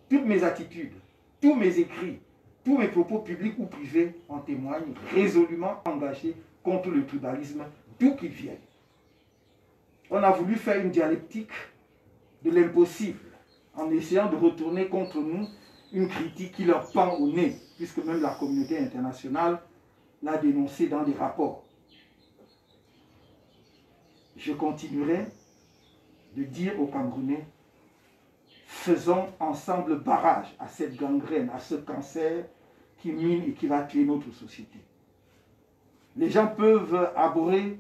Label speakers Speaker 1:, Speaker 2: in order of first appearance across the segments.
Speaker 1: Toutes mes attitudes, tous mes écrits, tous mes propos publics ou privés en témoignent, résolument engagés contre le tribalisme, d'où qu'il vienne. On a voulu faire une dialectique de l'impossible, en essayant de retourner contre nous une critique qui leur pend au nez, puisque même la communauté internationale l'a dénoncé dans des rapports. Je continuerai de dire aux Camerounais, faisons ensemble barrage à cette gangrène, à ce cancer qui mine et qui va tuer notre société. Les gens peuvent arborer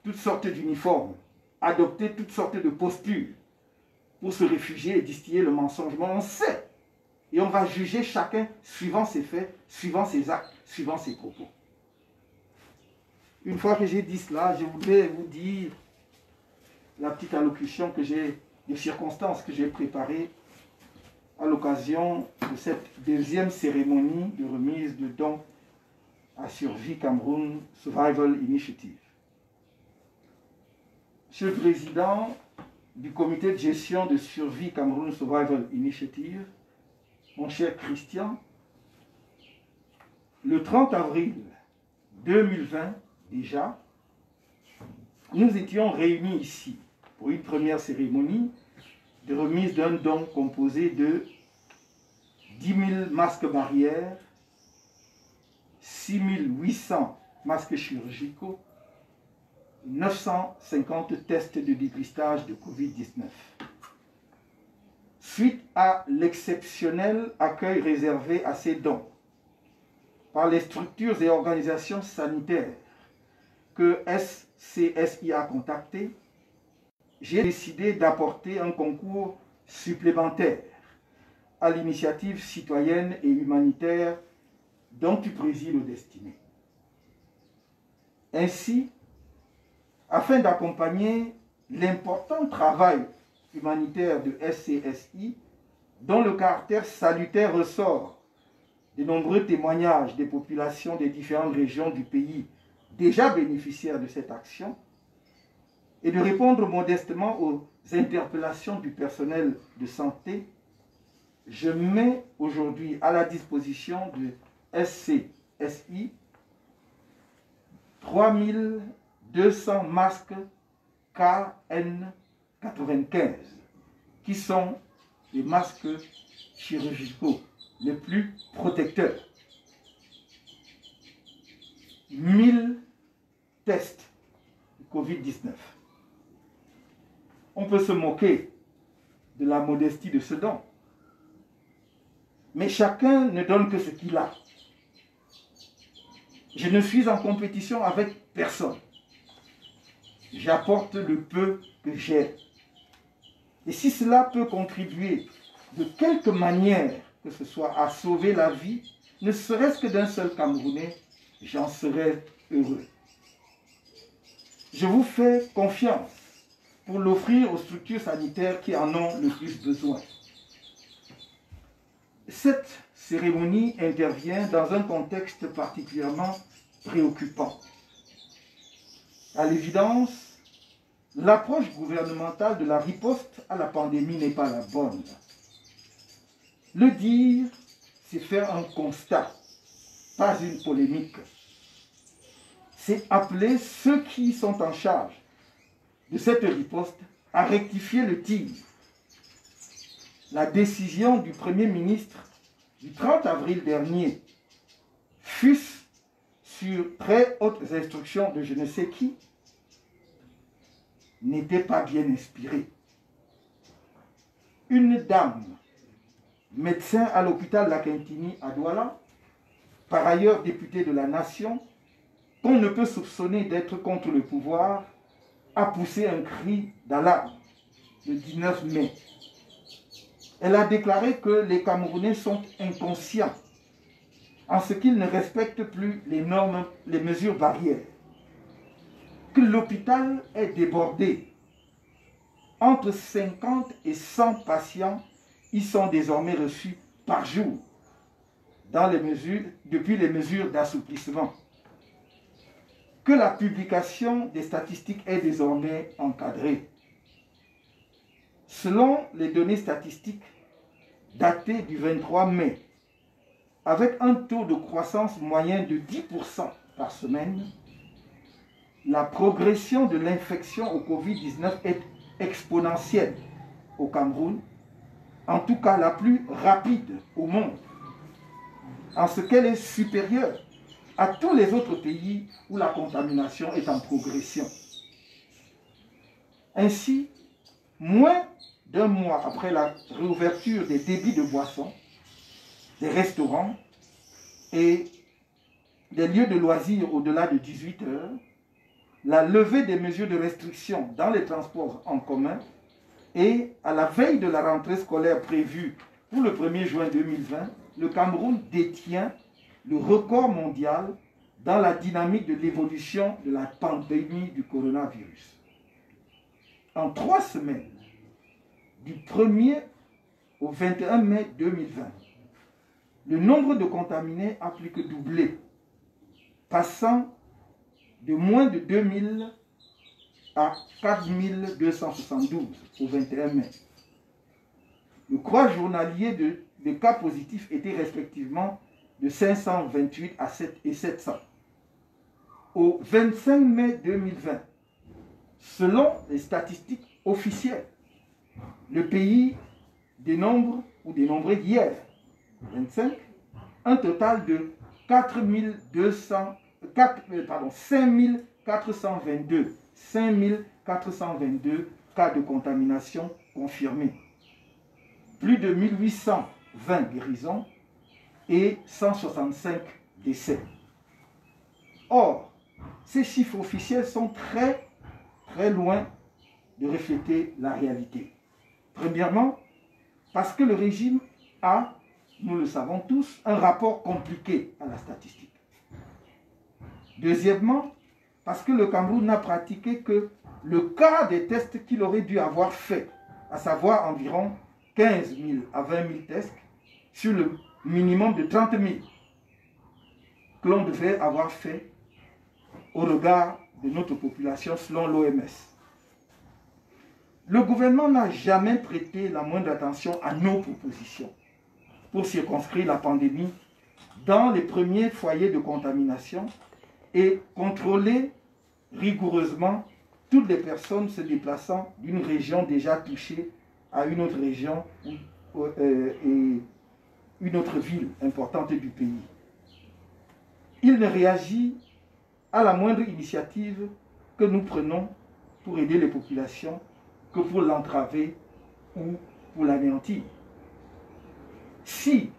Speaker 1: toutes sortes d'uniformes, adopter toutes sortes de postures pour se réfugier et distiller le mensonge. Mais on sait, et on va juger chacun suivant ses faits, suivant ses actes, suivant ses propos. Une fois que j'ai dit cela, je voudrais vous dire la petite allocution que j'ai, des circonstances que j'ai préparées à l'occasion de cette deuxième cérémonie de remise de dons à Survie Cameroun Survival Initiative. Monsieur le Président du comité de gestion de Survie Cameroun Survival Initiative, mon cher Christian, le 30 avril 2020, déjà, nous étions réunis ici pour une première cérémonie de remise d'un don composé de 10 000 masques barrières, 6 800 masques chirurgicaux, 950 tests de dépistage de Covid-19. Suite à l'exceptionnel accueil réservé à ces dons par les structures et organisations sanitaires que SCSI a contactées, j'ai décidé d'apporter un concours supplémentaire à l'initiative citoyenne et humanitaire dont tu présides le destiné. Ainsi, afin d'accompagner l'important travail humanitaire de SCSI, dont le caractère salutaire ressort des nombreux témoignages des populations des différentes régions du pays déjà bénéficiaires de cette action, et de répondre modestement aux interpellations du personnel de santé, je mets aujourd'hui à la disposition de SCSI 3200 masques KN95, qui sont les masques chirurgicaux les plus protecteurs. 1000 tests de Covid-19. On peut se moquer de la modestie de ce don, mais chacun ne donne que ce qu'il a. Je ne suis en compétition avec personne. J'apporte le peu que j'ai. Et si cela peut contribuer de quelque manière que ce soit à sauver la vie, ne serait-ce que d'un seul Camerounais, j'en serais heureux. Je vous fais confiance pour l'offrir aux structures sanitaires qui en ont le plus besoin. Cette cérémonie intervient dans un contexte particulièrement préoccupant. À l'évidence, l'approche gouvernementale de la riposte à la pandémie n'est pas la bonne. Le dire, c'est faire un constat, pas une polémique. C'est appeler ceux qui sont en charge de cette riposte à rectifier le tir. La décision du Premier ministre du 30 avril dernier, fût-ce sur très hautes instructions de je ne sais qui, n'était pas bien inspirée. Une dame, médecin à l'hôpital Lakintini à Douala, par ailleurs députée de la Nation, qu'on ne peut soupçonner d'être contre le pouvoir, a poussé un cri d'alarme le 19 mai. Elle a déclaré que les Camerounais sont inconscients en ce qu'ils ne respectent plus les normes, les mesures barrières, que l'hôpital est débordé. Entre 50 et 100 patients y sont désormais reçus par jour depuis les mesures d'assouplissement. Que la publication des statistiques est désormais encadrée. Selon les données statistiques, daté du 23 mai, avec un taux de croissance moyen de 10% par semaine, la progression de l'infection au Covid-19 est exponentielle au Cameroun, en tout cas la plus rapide au monde, en ce qu'elle est supérieure à tous les autres pays où la contamination est en progression. Ainsi, moins d'un mois après la réouverture des débits de boissons, des restaurants et des lieux de loisirs au-delà de 18 heures, la levée des mesures de restriction dans les transports en commun et à la veille de la rentrée scolaire prévue pour le 1er juin 2020, le Cameroun détient le record mondial dans la dynamique de l'évolution de la pandémie du coronavirus. En 3 semaines, du 1er au 21 mai 2020, le nombre de contaminés a plus que doublé, passant de moins de 2000 à 4272 au 21 mai. Le croix journalier de cas positifs était respectivement de 528 et 700. Au 25 mai 2020, selon les statistiques officielles, le pays dénombre, ou dénombrait hier, 25, un total de 5422 cas de contamination confirmés, plus de 1820 guérisons et 165 décès. Or, ces chiffres officiels sont très loin de refléter la réalité. Premièrement, parce que le régime a, nous le savons tous, un rapport compliqué à la statistique. Deuxièmement, parce que le Cameroun n'a pratiqué que le quart des tests qu'il aurait dû avoir fait, à savoir environ 15 000 à 20 000 tests sur le minimum de 30 000 que l'on devait avoir fait au regard de notre population selon l'OMS. Le gouvernement n'a jamais prêté la moindre attention à nos propositions pour circonscrire la pandémie dans les premiers foyers de contamination et contrôler rigoureusement toutes les personnes se déplaçant d'une région déjà touchée à une autre région et une autre ville importante du pays. Il ne réagit à la moindre initiative que nous prenons pour aider les populations que pour l'entraver ou pour l'anéantir. Si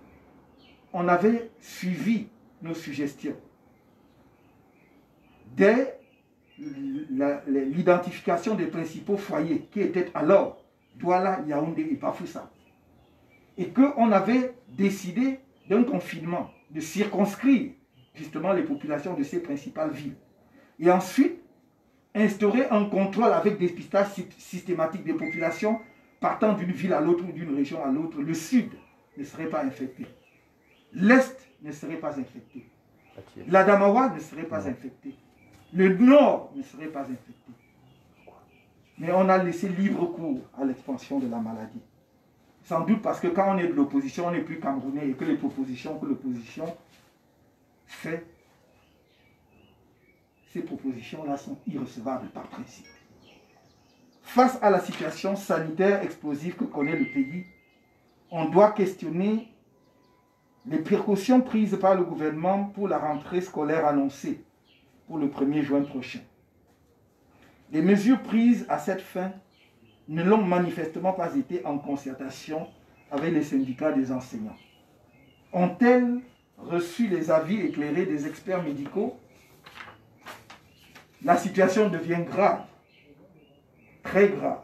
Speaker 1: on avait suivi nos suggestions dès l'identification des principaux foyers qui étaient alors Douala, Yaoundé et Bafoussa, et qu'on avait décidé d'un confinement, de circonscrire justement les populations de ces principales villes, et ensuite instaurer un contrôle avec dépistage systématique des populations partant d'une ville à l'autre ou d'une région à l'autre, le sud ne serait pas infecté. L'est ne serait pas infecté. L'Adamawa ne serait pas infecté. Le nord ne serait pas infecté. Mais on a laissé libre cours à l'expansion de la maladie. Sans doute parce que quand on est de l'opposition, on n'est plus camerounais et que les propositions que l'opposition fait, ces propositions-là sont irrecevables par principe. Face à la situation sanitaire explosive que connaît le pays, on doit questionner les précautions prises par le gouvernement pour la rentrée scolaire annoncée pour le 1er juin prochain. Les mesures prises à cette fin ne l'ont manifestement pas été en concertation avec les syndicats des enseignants. Ont-elles reçu les avis éclairés des experts médicaux? La situation devient grave, très grave.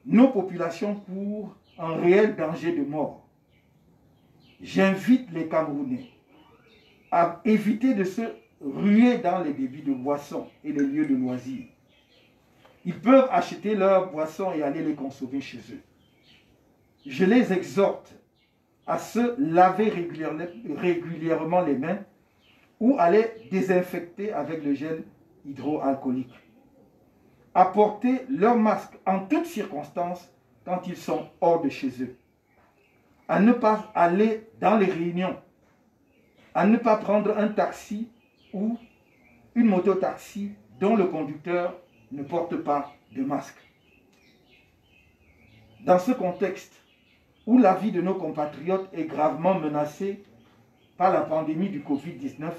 Speaker 1: Nos populations courent un réel danger de mort. J'invite les Camerounais à éviter de se ruer dans les débits de boissons et les lieux de loisirs. Ils peuvent acheter leurs boissons et aller les consommer chez eux. Je les exhorte à se laver régulièrement les mains ou à les désinfecter avec le gel hydroalcoolique. À porter leur masque en toutes circonstances quand ils sont hors de chez eux. à ne pas aller dans les réunions, à ne pas prendre un taxi ou une moto-taxi dont le conducteur ne porte pas de masque. Dans ce contexte où la vie de nos compatriotes est gravement menacée par la pandémie du Covid-19,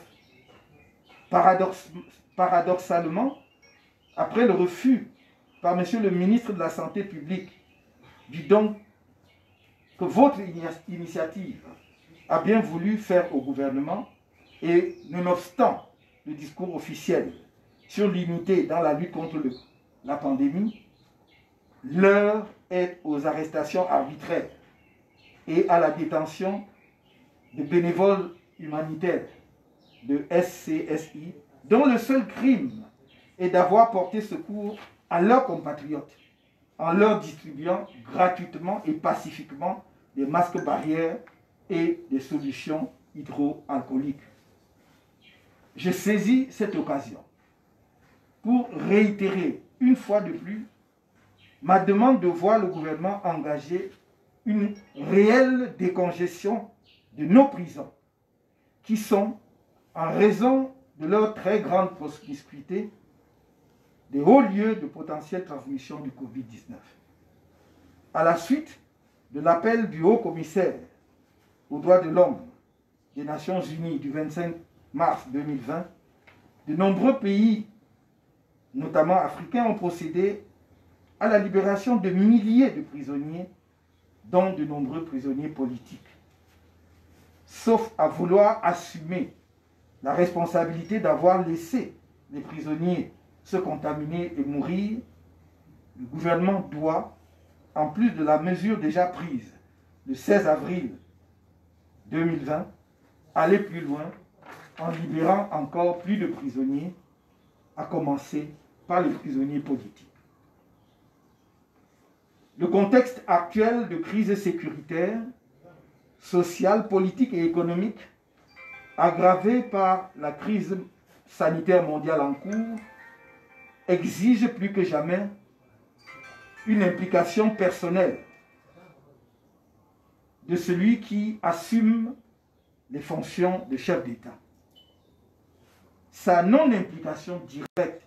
Speaker 1: paradoxalement, après le refus par M. le ministre de la Santé publique du don que votre initiative a bien voulu faire au gouvernement, et nonobstant le discours officiel sur l'unité dans la lutte contre la pandémie, l'heure est aux arrestations arbitraires et à la détention de bénévoles humanitaires de SCSI, dont le seul crime est d'avoir porté secours à leurs compatriotes en leur distribuant gratuitement et pacifiquement des masques barrières et des solutions hydroalcooliques. Je saisis cette occasion pour réitérer une fois de plus ma demande de voir le gouvernement engager une réelle décongestion de nos prisons, qui sont, en raison de leur très grande promiscuité, des hauts lieux de potentielle transmission du Covid-19. À la suite de l'appel du haut-commissaire aux droits de l'homme des Nations Unies du 25 mars 2020, de nombreux pays, notamment africains, ont procédé à la libération de milliers de prisonniers, dont de nombreux prisonniers politiques. Sauf à vouloir assumer la responsabilité d'avoir laissé les prisonniers se contaminer et mourir, le gouvernement doit, en plus de la mesure déjà prise le 16 avril 2020, aller plus loin en libérant encore plus de prisonniers, à commencer par les prisonniers politiques. Le contexte actuel de crise sécuritaire, sociale, politique et économique, aggravé par la crise sanitaire mondiale en cours, exige plus que jamais une implication personnelle de celui qui assume les fonctions de chef d'État. Sa non-implication directe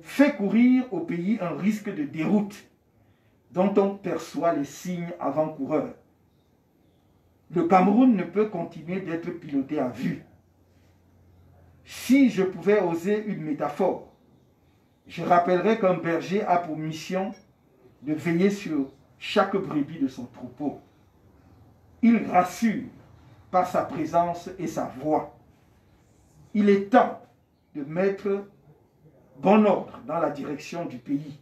Speaker 1: fait courir au pays un risque de déroute dont on perçoit les signes avant-coureurs. Le Cameroun ne peut continuer d'être piloté à vue. Si je pouvais oser une métaphore, je rappellerais qu'un berger a pour mission de veiller sur chaque brebis de son troupeau. Il rassure par sa présence et sa voix. Il est temps de mettre bon ordre dans la direction du pays.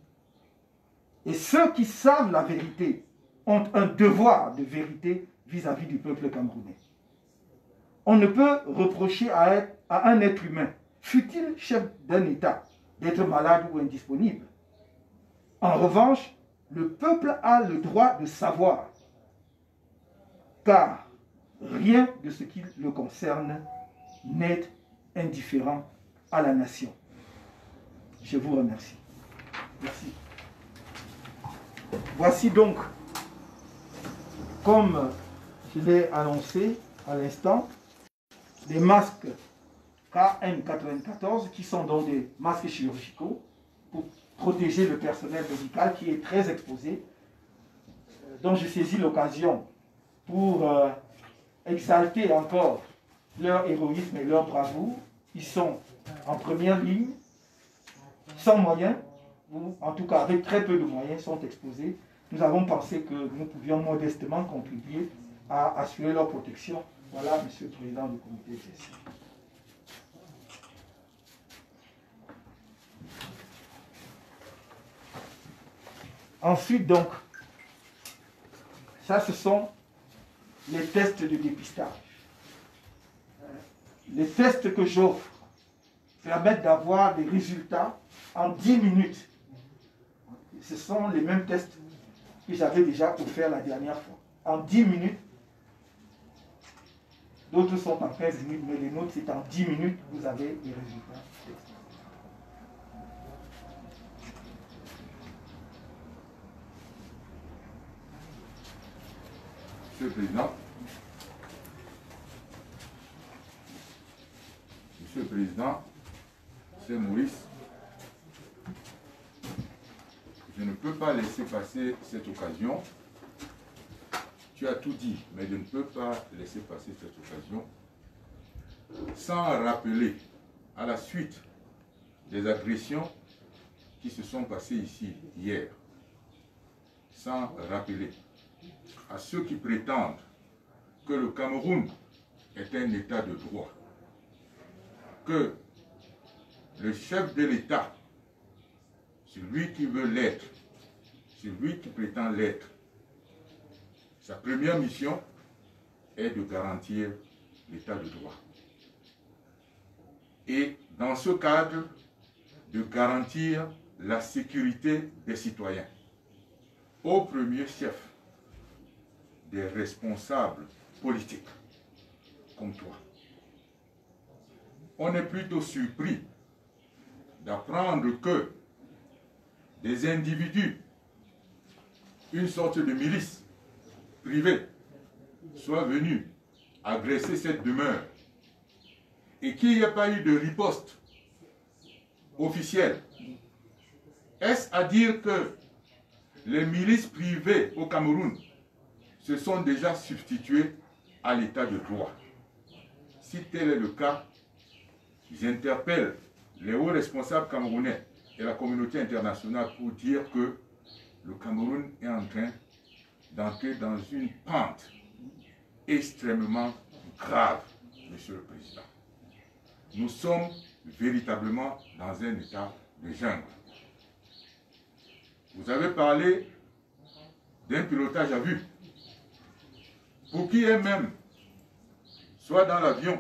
Speaker 1: Et ceux qui savent la vérité ont un devoir de vérité vis-à-vis du peuple camerounais. On ne peut reprocher à un être humain, fût-il chef d'un État, d'être malade ou indisponible. En revanche, le peuple a le droit de savoir, car rien de ce qui le concerne n'est indifférent à la nation. Je vous remercie. Merci. Voici donc, comme je l'ai annoncé à l'instant, les masques KN94 qui sont donc des masques chirurgicaux pour protéger le personnel médical qui est très exposé, dont je saisis l'occasion pour exalter encore leur héroïsme et leur bravoure. Ils sont en première ligne, sans moyens, ou en tout cas avec très peu de moyens, sont exposés. Nous avons pensé que nous pouvions modestement contribuer à assurer leur protection. Voilà, Monsieur le Président du comité de gestion. Ensuite, donc, ça, ce sont les tests de dépistage. Les tests que j'offre permettent d'avoir des résultats en 10 minutes. Ce sont les mêmes tests que j'avais déjà offert la dernière fois. En 10 minutes, d'autres sont en 15 minutes, mais les nôtres, c'est en 10 minutes, vous avez les résultats.
Speaker 2: Monsieur le Président, Monsieur le Président, c'est Maurice. Je ne peux pas laisser passer cette occasion. Tu as tout dit, mais je ne peux pas laisser passer cette occasion sans rappeler, à la suite des agressions qui se sont passées ici hier, sans rappeler à ceux qui prétendent que le Cameroun est un État de droit, que le chef de l'État, celui qui veut l'être, celui qui prétend l'être, sa première mission est de garantir l'État de droit. Et dans ce cadre, de garantir la sécurité des citoyens, au premier chef des responsables politiques comme toi. On est plutôt surpris d'apprendre que des individus, une sorte de milice privée, soient venus agresser cette demeure et qu'il n'y a pas eu de riposte officielle. Est-ce à dire que les milices privées au Cameroun se sont déjà substituées à l'état de droit? Si tel est le cas, j'interpelle les hauts responsables camerounais et la communauté internationale pour dire que le Cameroun est en train d'entrer dans une pente extrêmement grave, Monsieur le Président. Nous sommes véritablement dans un état de jungle. Vous avez parlé d'un pilotage à vue. Pour qui est même, soit dans l'avion,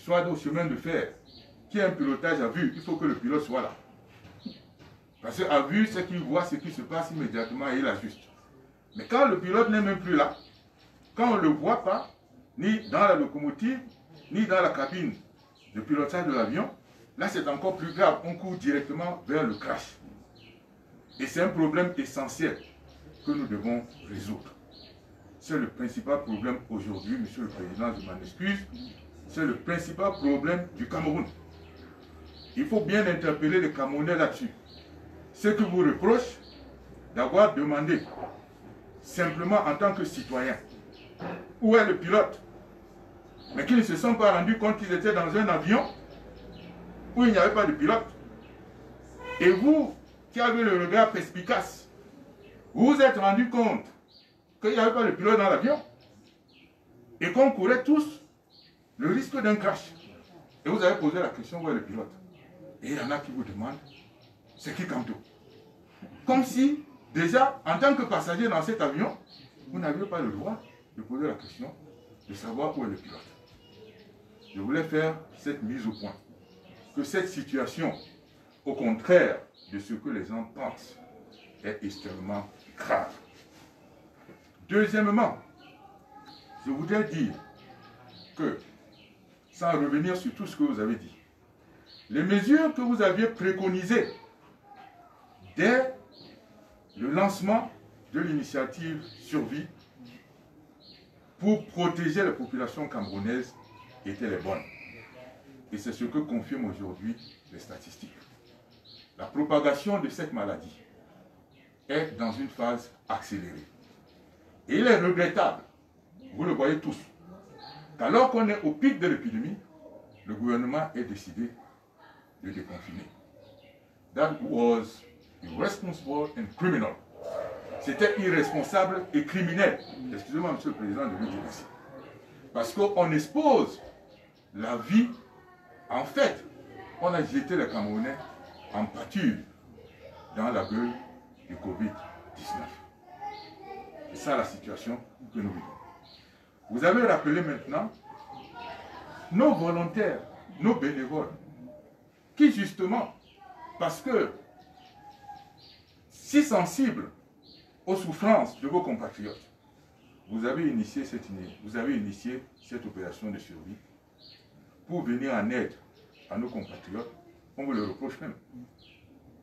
Speaker 2: soit au chemin de fer, qui a un pilotage à vue, il faut que le pilote soit là. Parce qu'à vue, c'est qu'il voit ce qui se passe immédiatement et il ajuste. Mais quand le pilote n'est même plus là, quand on ne le voit pas, ni dans la locomotive, ni dans la cabine de pilotage de l'avion, là c'est encore plus grave, on court directement vers le crash. Et c'est un problème essentiel que nous devons résoudre. C'est le principal problème aujourd'hui, Monsieur le Président, je m'en excuse, c'est le principal problème du Cameroun. Il faut bien interpeller les Camerounais là-dessus. Ceux qui vous reprochent d'avoir demandé, simplement en tant que citoyen, où est le pilote, mais qui ne se sont pas rendus compte qu'ils étaient dans un avion où il n'y avait pas de pilote. Et vous, qui avez le regard perspicace, vous vous êtes rendu compte qu'il n'y avait pas de pilote dans l'avion et qu'on courait tous le risque d'un crash. Et vous avez posé la question, où est le pilote? Et il y en a qui vous demandent, c'est qui Kamto? Comme si, déjà, en tant que passager dans cet avion, vous n'aviez pas le droit de poser la question, de savoir où est le pilote. Je voulais faire cette mise au point. Que cette situation, au contraire de ce que les gens pensent, est extrêmement grave. Deuxièmement, je voudrais dire que, sans revenir sur tout ce que vous avez dit, les mesures que vous aviez préconisées dès le lancement de l'initiative Survie pour protéger les populations camerounaises étaient les bonnes. Et c'est ce que confirment aujourd'hui les statistiques. La propagation de cette maladie est dans une phase accélérée. Et il est regrettable, vous le voyez tous, qu'alors qu'on est au pic de l'épidémie, le gouvernement ait décidé de déconfiner. That was irresponsible and criminal. C'était irresponsable et criminel. Excusez-moi, Monsieur le Président, de le dire ici. Parce qu'on expose la vie. En fait, on a jeté les Camerounais en pâture dans la gueule du Covid-19. C'est ça la situation que nous vivons. Vous avez rappelé maintenant nos volontaires, nos bénévoles, qui justement, parce que si sensibles aux souffrances de vos compatriotes, vous avez initié cette opération de survie pour venir en aide à nos compatriotes. On vous le reproche même.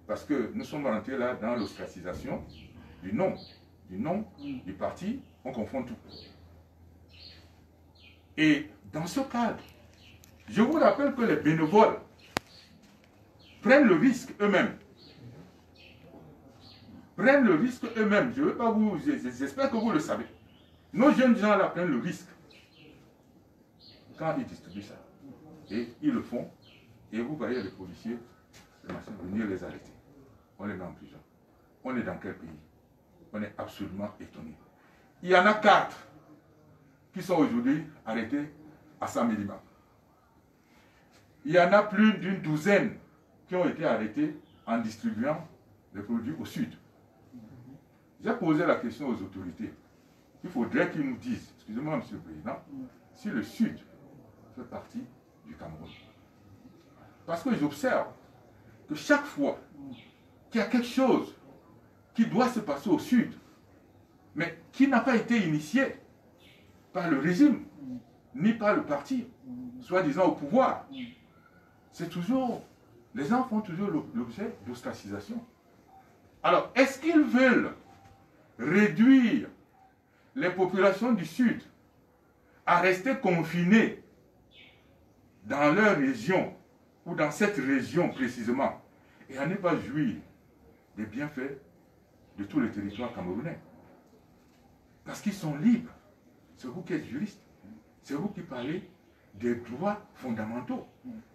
Speaker 2: Parce que nous sommes rentrés là dans l'ostracisation du nom du parti on confond tout. Et dans ce cadre, je vous rappelle que les bénévoles prennent le risque eux-mêmes. Prennent le risque eux-mêmes. Je ne veux pas vous... J'espère que vous le savez. Nos jeunes gens là prennent le risque quand ils distribuent ça. Et ils le font. Et vous voyez les policiers, les machins, venir les arrêter. On les met en prison. On est dans quel pays? On est absolument étonné. Il y en a 4 qui sont aujourd'hui arrêtés à 100 millimètres. Il y en a plus d'une douzaine qui ont été arrêtés en distribuant les produits au sud. J'ai posé la question aux autorités. Il faudrait qu'ils nous disent, excusez-moi Monsieur le Président, si le sud fait partie du Cameroun. Parce que j'observe que chaque fois qu'il y a quelque chose qui doit se passer au sud, mais qui n'a pas été initié par le régime, ni par le parti, soi-disant au pouvoir, c'est toujours, les gens font toujours l'objet d'ostracisation. Alors, est-ce qu'ils veulent réduire les populations du Sud à rester confinées dans leur région, ou dans cette région précisément, et à ne pas jouir des bienfaits de tout le territoire camerounais? Parce qu'ils sont libres. C'est vous qui êtes juriste. C'est vous qui parlez des droits fondamentaux,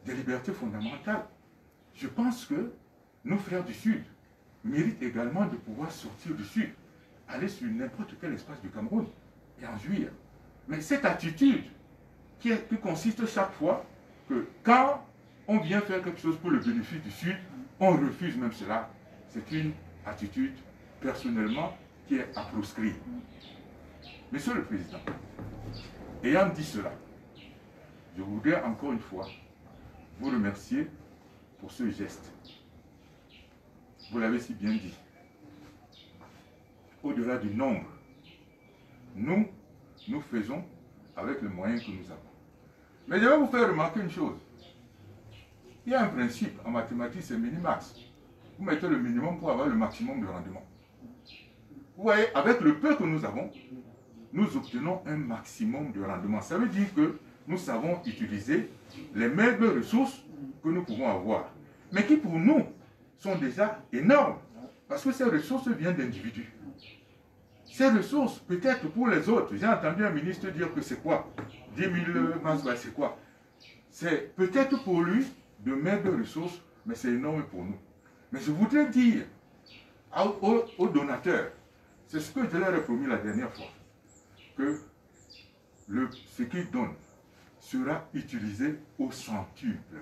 Speaker 2: des libertés fondamentales. Je pense que nos frères du Sud méritent également de pouvoir sortir du Sud, aller sur n'importe quel espace du Cameroun et en jouir. Mais cette attitude qui consiste chaque fois que quand on vient faire quelque chose pour le bénéfice du Sud, on refuse même cela. C'est une attitude, personnellement, qui est à proscrire. Monsieur le Président, ayant dit cela, je voudrais encore une fois vous remercier pour ce geste. Vous l'avez si bien dit. Au-delà du nombre, nous faisons avec les moyens que nous avons. Mais je vais vous faire remarquer une chose. Il y a un principe en mathématiques, c'est minimax. Vous mettez le minimum pour avoir le maximum de rendement. Vous voyez, avec le peu que nous avons, nous obtenons un maximum de rendement. Ça veut dire que nous savons utiliser les maigres ressources que nous pouvons avoir, mais qui pour nous sont déjà énormes, parce que ces ressources viennent d'individus. Ces ressources, peut-être pour les autres, j'ai entendu un ministre dire que c'est quoi 10 000 masques, c'est quoi? C'est peut-être pour lui de maigres ressources, mais c'est énorme pour nous. Mais je voudrais dire aux donateurs, c'est ce que je leur ai promis la dernière fois, que ce qu'ils donnent sera utilisé au centuple.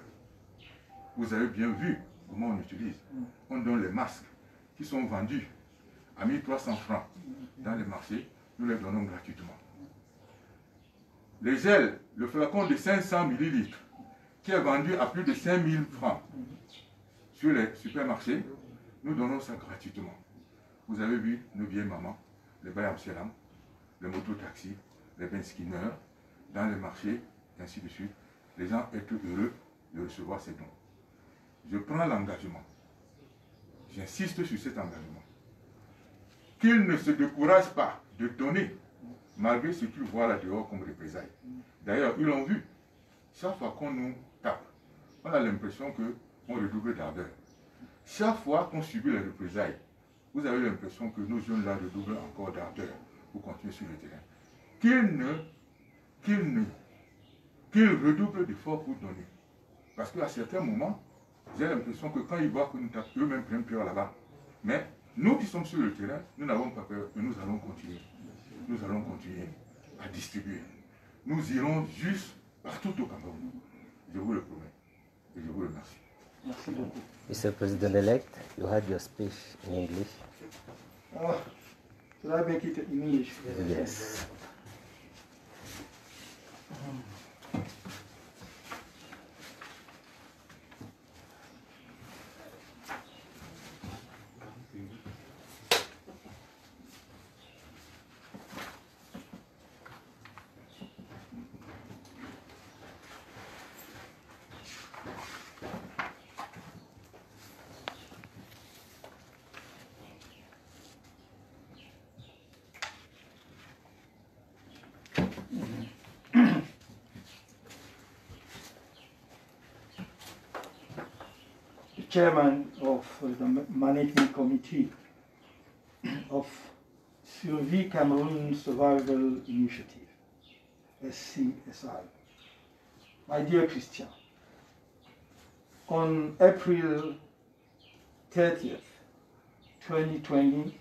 Speaker 2: Vous avez bien vu comment on utilise. On donne les masques qui sont vendus à 1300 francs dans les marchés, nous les donnons gratuitement. Les gels, le flacon de 500 ml qui est vendu à plus de 5000 francs sur les supermarchés, nous donnons ça gratuitement. Vous avez vu nos vieilles mamans, les Bayamselam, les mototaxis, les benskinners, dans les marchés, et ainsi de suite. Les gens être heureux de recevoir ces dons. Je prends l'engagement, j'insiste sur cet engagement, qu'ils ne se découragent pas de donner, malgré ce qu'ils voient là dehors comme représailles. D'ailleurs, ils l'ont vu. Chaque fois qu'on nous tape, on a l'impression qu'on redouble d'ardeur. Chaque fois qu'on subit les représailles, vous avez l'impression que nos jeunes là redoublent encore d'ardeur pour continuer sur le terrain. Qu'ils redoublent d'efforts pour donner. Parce qu'à certains moments, j'ai l'impression que quand ils voient que nous tapons, eux-mêmes prennent peur là-bas. Mais nous qui sommes sur le terrain, nous n'avons pas peur et nous allons continuer. Nous allons continuer à distribuer. Nous irons juste partout au Cameroun. Je vous le promets. Et je vous remercie.
Speaker 1: Merci beaucoup.
Speaker 3: Mr. President-elect, you had your speech in English.
Speaker 1: Oh, should I make it in English?
Speaker 3: Yes.
Speaker 1: chairman of the management committee of Survie Cameroon Survival Initiative, SCSI. My dear Christian, on April 30th, 2020,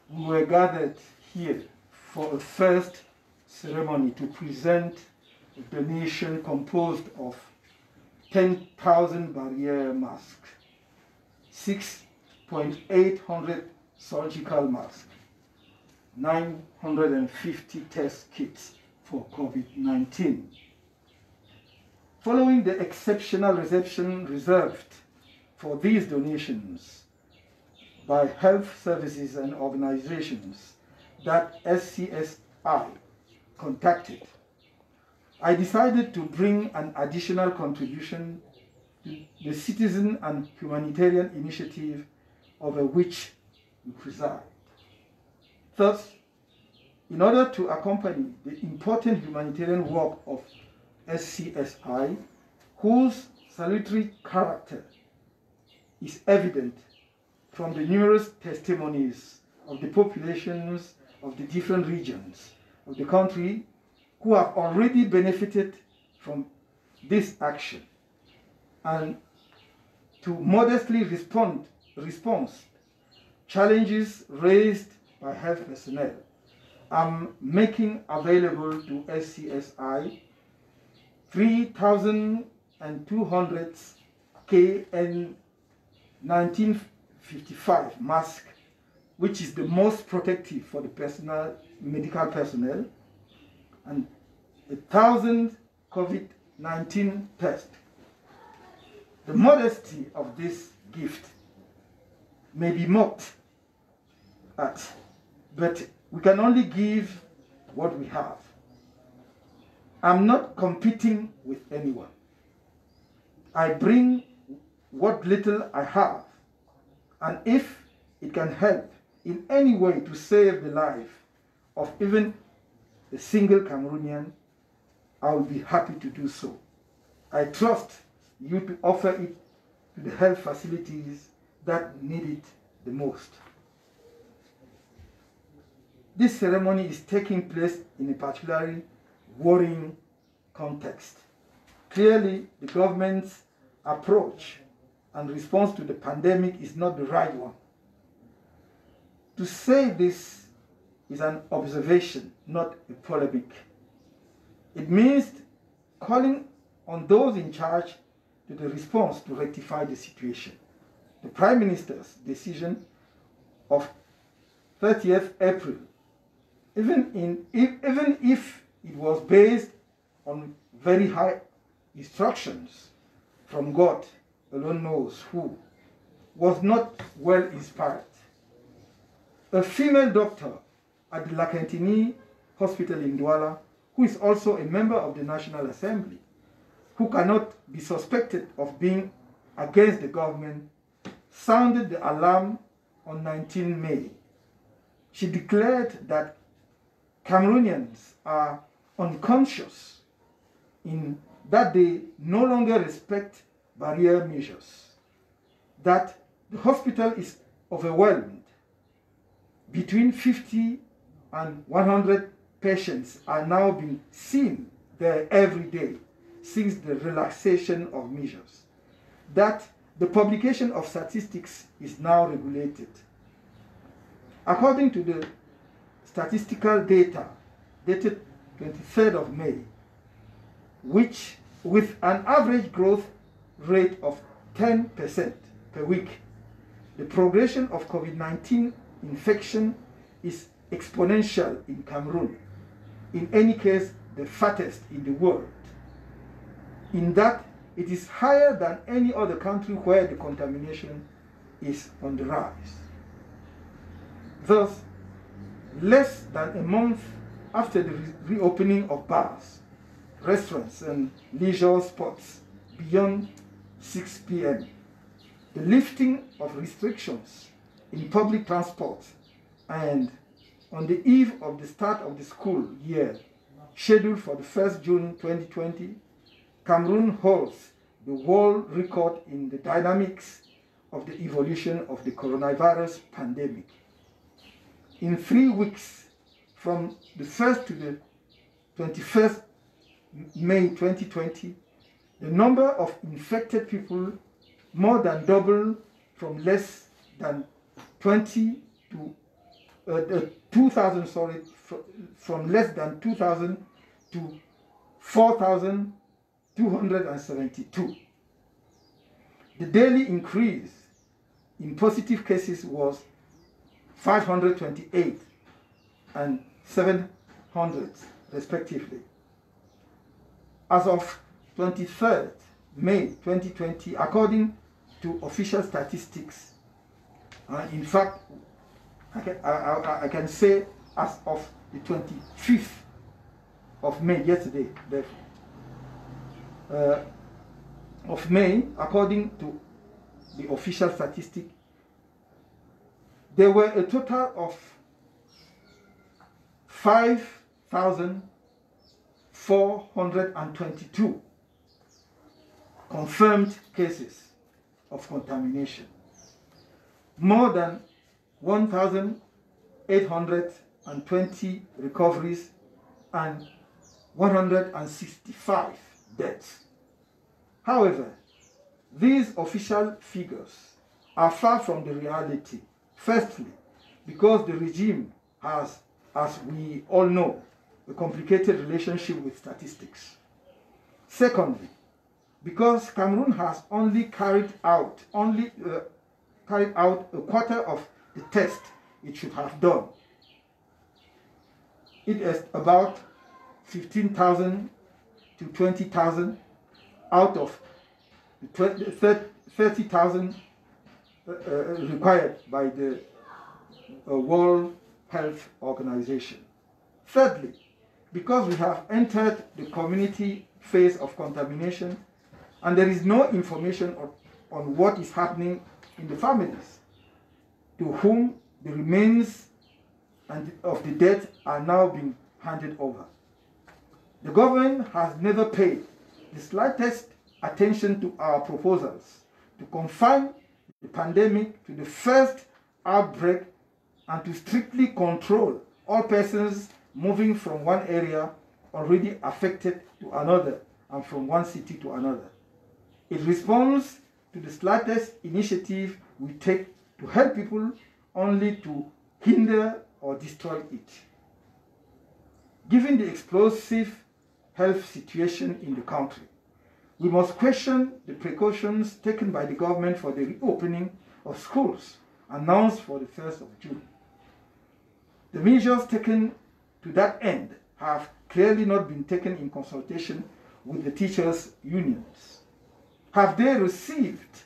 Speaker 1: we were gathered here for a first ceremony to present a donation composed of 10,000 barrier masks, 6,800 surgical masks, 950 test kits for COVID-19. Following the exceptional reception reserved for these donations by health services and organizations that SCSI contacted, I decided to bring an additional contribution to the citizen and humanitarian initiative over which we preside. Thus, in order to accompany the important humanitarian work of SCSI, whose salutary character is evident from the numerous testimonies of the populations of the different regions of the country who have already benefited from this action, and to modestly respond challenges raised by health personnel, I'm making available to SCSI 3,200 KN1955 mask, which is the most protective for the medical personnel, and 1,000 COVID-19 tests. The modesty of this gift may be mocked at, but we can only give what we have. I'm not competing with anyone. I bring what little I have, and if it can help in any way to save the life of even a single Cameroonian, I will be happy to do so. I trust you to offer it to the health facilities that need it the most. This ceremony is taking place in a particularly worrying context. Clearly, the government's approach and response to the pandemic is not the right one. To say this is an observation, not a polemic. It means calling on those in charge to the response to rectify the situation. The Prime Minister's decision of 30th April, even if it was based on very high instructions from God, alone knows who, was not well inspired. A female doctor at the Lakentini Hospital in Douala, who is also a member of the National Assembly, who cannot be suspected of being against the government, sounded the alarm on 19 May. She declared that Cameroonians are unconscious in that they no longer respect barrier measures, that the hospital is overwhelmed. Between 50 and 100 patients are now being seen there every day since the relaxation of measures, that the publication of statistics is now regulated. According to the statistical data dated 23rd of May, which with an average growth rate of 10% per week, the progression of COVID-19 infection is exponential in Cameroon, in any case the fastest in the world, in that it is higher than any other country where the contamination is on the rise. Thus, less than a month after the reopening of bars, restaurants and leisure spots beyond 6 p.m., the lifting of restrictions in public transport, and on the eve of the start of the school year, scheduled for the 1st June 2020, Cameroon holds the world record in the dynamics of the evolution of the coronavirus pandemic. In 3 weeks, from the 1st to the 21st May 2020, the number of infected people more than doubled from less than 2,000, from less than 2,000 to 4,272. The daily increase in positive cases was 528 and 700 respectively. As of 23rd May 2020, according to official statistics, in fact, I can say as of the 25th of May, yesterday, of May, according to the official statistic, there were a total of 5,422 confirmed cases of contamination, more than 1,820 recoveries, and 165 deaths. However, these official figures are far from the reality. Firstly, because the regime has, as we all know, a complicated relationship with statistics. Secondly, because Cameroon has only carried out a quarter of the test it should have done. It is about 15,000 to 20,000 out of the 30,000 required by the World Health Organization. Thirdly, because we have entered the community phase of contamination and there is no information on what is happening in the families to whom the remains of the dead are now being handed over. The government has never paid the slightest attention to our proposals to confine the pandemic to the first outbreak and to strictly control all persons moving from one area already affected to another and from one city to another. It responds to the slightest initiative we take to help people only to hinder or destroy it. Given the explosive health situation in the country, we must question the precautions taken by the government for the reopening of schools announced for the 1st of June. The measures taken to that end have clearly not been taken in consultation with the teachers' unions. Have they received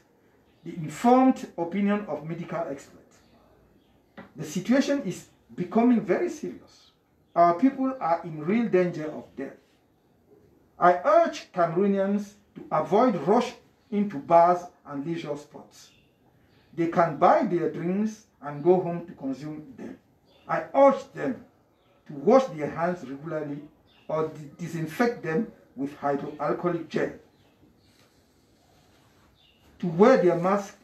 Speaker 1: the informed opinion of medical experts? The situation is becoming very serious. Our people are in real danger of death. I urge Cameroonians to avoid rush into bars and leisure spots. They can buy their drinks and go home to consume them. I urge them to wash their hands regularly or disinfect them with hydroalcoholic gel, to wear their mask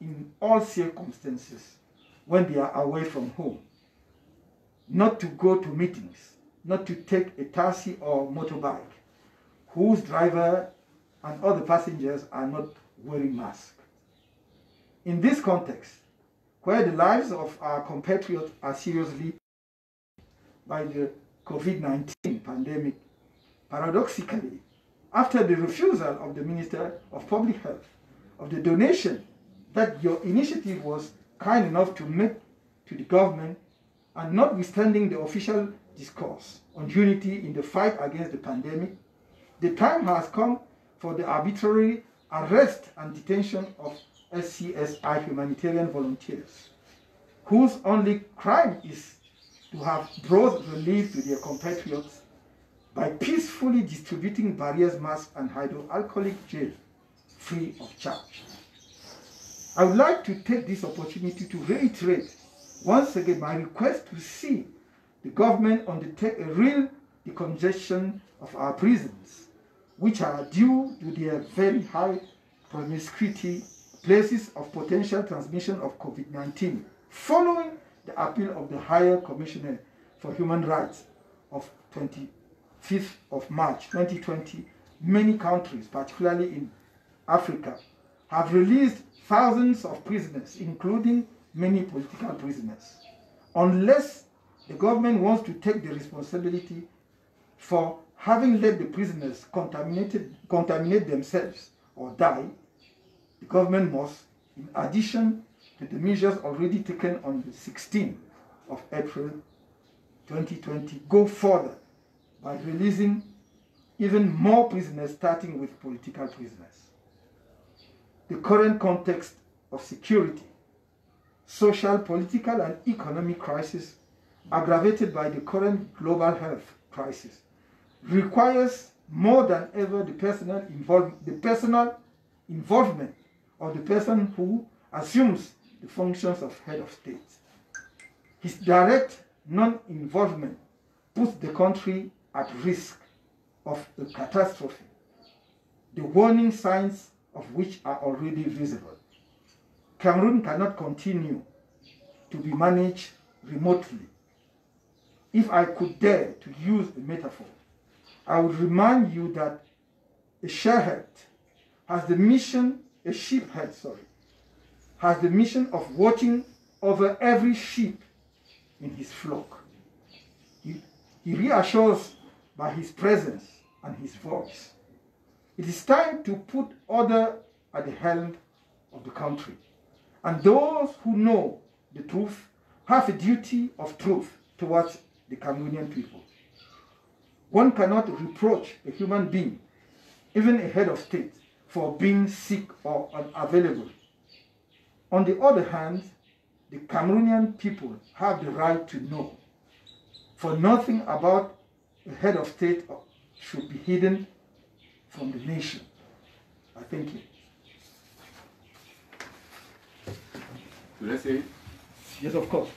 Speaker 1: in all circumstances when they are away from home, not to go to meetings, not to take a taxi or motorbike whose driver and other passengers are not wearing masks. In this context, where the lives of our compatriots are seriously by the COVID-19 pandemic, paradoxically, after the refusal of the Minister of Public Health of the donation that your initiative was kind enough to make to the government, and notwithstanding the official discourse on unity in the fight against the pandemic, the time has come for the arbitrary arrest and detention of SCSI humanitarian volunteers, whose only crime is to have brought relief to their compatriots by peacefully distributing barriers, masks, and hydroalcoholic gel free of charge. I would like to take this opportunity to reiterate once again my request to see the government undertake a real decongestion of our prisons which are due to their very high promiscuity, places of potential transmission of COVID-19, following the appeal of the Higher Commissioner for Human Rights of 25th of March 2020, many countries, particularly in Africa, have released thousands of prisoners, including many political prisoners. Unless the government wants to take the responsibility for having let the prisoners contaminate themselves or die, the government must, in addition to the measures already taken on the 16th of April 2020, go further by releasing even more prisoners, starting with political prisoners. The current context of security, social, political, and economic crisis, aggravated by the current global health crisis, requires more than ever the personal involvement of the person who assumes the functions of head of state. His direct non-involvement puts the country at risk of a catastrophe, the warning signs of which are already visible. Cameroon cannot continue to be managed remotely. If I could dare to use a metaphor, I would remind you that a sheephead has the mission of watching over every sheep in his flock. He reassures by his presence and his voice. It is time to put order at the helm of the country. And those who know the truth have a duty of truth towards the Cameroonian people. One cannot reproach a human being, even a head of state, for being sick or unavailable. On the other hand, the Cameroonian people have the right to know, for nothing about a head of state should be hidden from the nation. I thank you.
Speaker 2: Should I say it?
Speaker 1: Yes, of course.